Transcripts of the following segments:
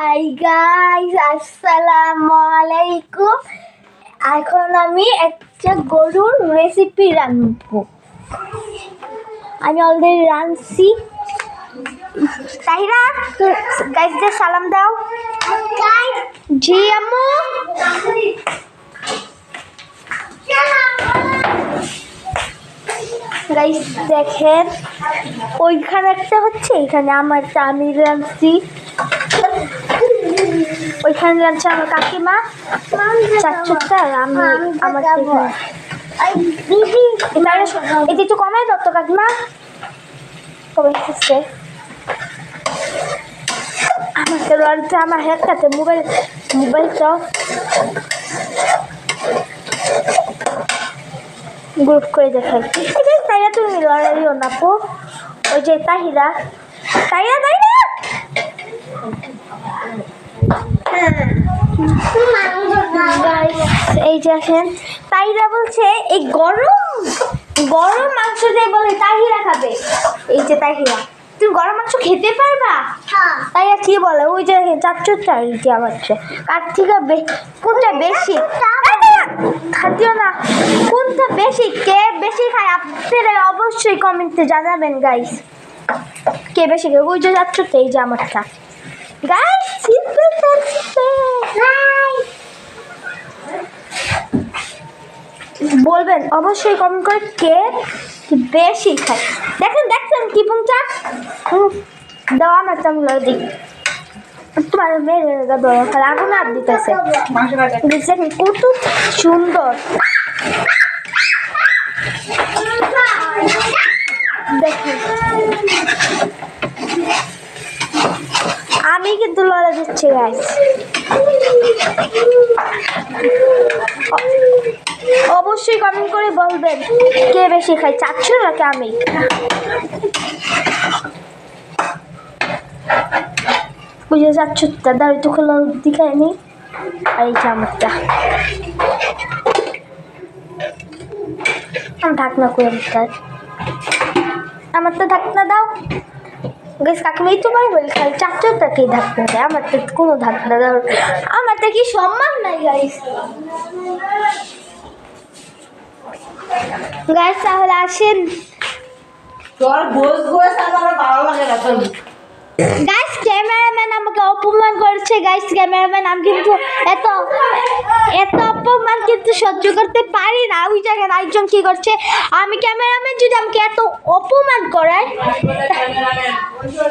Hi guys, আসসালামু আলাইকুম। এখন আমি একটা গরুর রেসিপি রান্নবো। আমি অলরেডি রাঁধছি। তাহিরা, গাইসদের সালাম দাও। জি আম্মু। গাইস দেখেন, ওইখানে একটা হচ্ছে, এখানে আমারটা আমি রাঁধছি। ওইখানে রাঁধছে আমার কাকিমা, চাচুটা আর আমি। আমার এটা একটু কমাই দাও তো কাকিমা। কমাইতেছে আমাকে লড়ছে আমার হেডটাতে মোবাইলটা গ্রুপ করে দেখাই। তাইরা তুমি লড়াইও না পো। ওই যে তাহিরা, এই যে আসেন, তাহিরা বলছে এই গরম গরম মাংস দিয়ে বলে তাহিরা খাবে। এই যে তাহিরা, তুমি গরম মাংস খেতে পারবা? তাইরা কি বলে? ওই যে চাচ্চুটা, এই যে আমার কার থেকে কোনটা বেশি খাদ্য না, কোনটা বেশি, কে বেশি খায় আপনারা অবশ্যই কমেন্টে জানাবেন গাইস। কে বেশি খায়? ওই যে চাচ্চুটা, এই যে আমারটা গাইস। বলবেন অবশ্যই কমেন্ট করে কে বেশি খায়। দেখছেন কি পুংটা দেওয়া না চামলা দিক তোমার মেরে আগুন হাত দিতেছে। দেখছেন কত সুন্দর। দেখেন আমি কিন্তু লড়ে দিচ্ছি গাইস। অবশ্যই কমেন্ট করে বলবেন কে বেশি খায়, চাচ্ছু নাকি আমি। বুঝে যাচ্ছ দাদা, ওই তো খোলা দিখায়নি। আর এই চামচটা আমি ঢাকনা করে দিতে, আমার তো ঢাকনা দাও গাইস। কাকিমাই তো পারবে খালি চাচ্চুটাকেই ঢাকনা দেয়, আমার তো কোনো ঢাকনা দাও, আমার তো কি সম্মান নাই গাইস। গাইস তাহলে আসেন। গাইস ক্যামেরাম্যান আমাকে অপমান করছে গাইস। ক্যামেরাম্যান আমি কিন্তু এত অপমান কিন্তু সহ্য করতে পারি না। ওই জায়গায় আরেকজন কি করছে, আমি ক্যামেরাম্যান যদি আমাকে এত অপমান করায়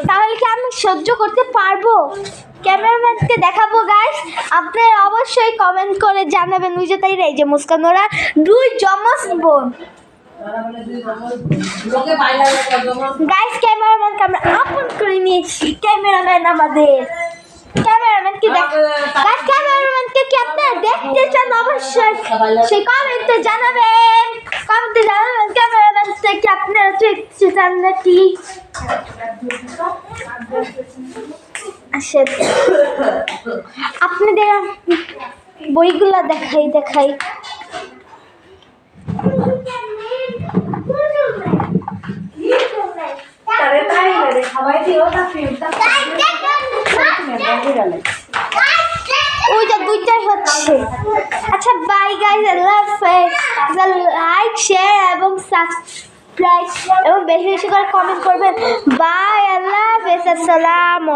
তাহলে কি আমি সহ্য করতে পারবো? ক্যামেরাম্যানকে দেখাবো গাইস। আপনারা অবশ্যই কমেন্ট করে জানাবেন। ওই যে তাই, এই যে মুস্কান, ওরা দুই জমজ বোন গাইস। ক্যামেরাম্যানকে আমরা আপন করে নিয়েছি। ক্যামেরাম্যান আমাদের ক্যামেরাম্যানকে গাইস, ক্যামেরাম্যানকে কি আপনারা দেখতে চান? অবশ্যই সেই কমেন্টে জানাবেন। ক্যামেরাম্যান থেকে আপনারা দেখতে চান নাকি? আসেন আপনাদের বইগুলা দেখাই। ওইটা দুইটাই হচ্ছে। আচ্ছা বাই গাইস, আল্লাহ হাফেজ। লাইক, শেয়ার এবং সাবস্ক্রাইব এবং বেশি বেশি করে কমেন্ট করবেন। বাই, আল্লাহ হাফেজ, আসসালাম।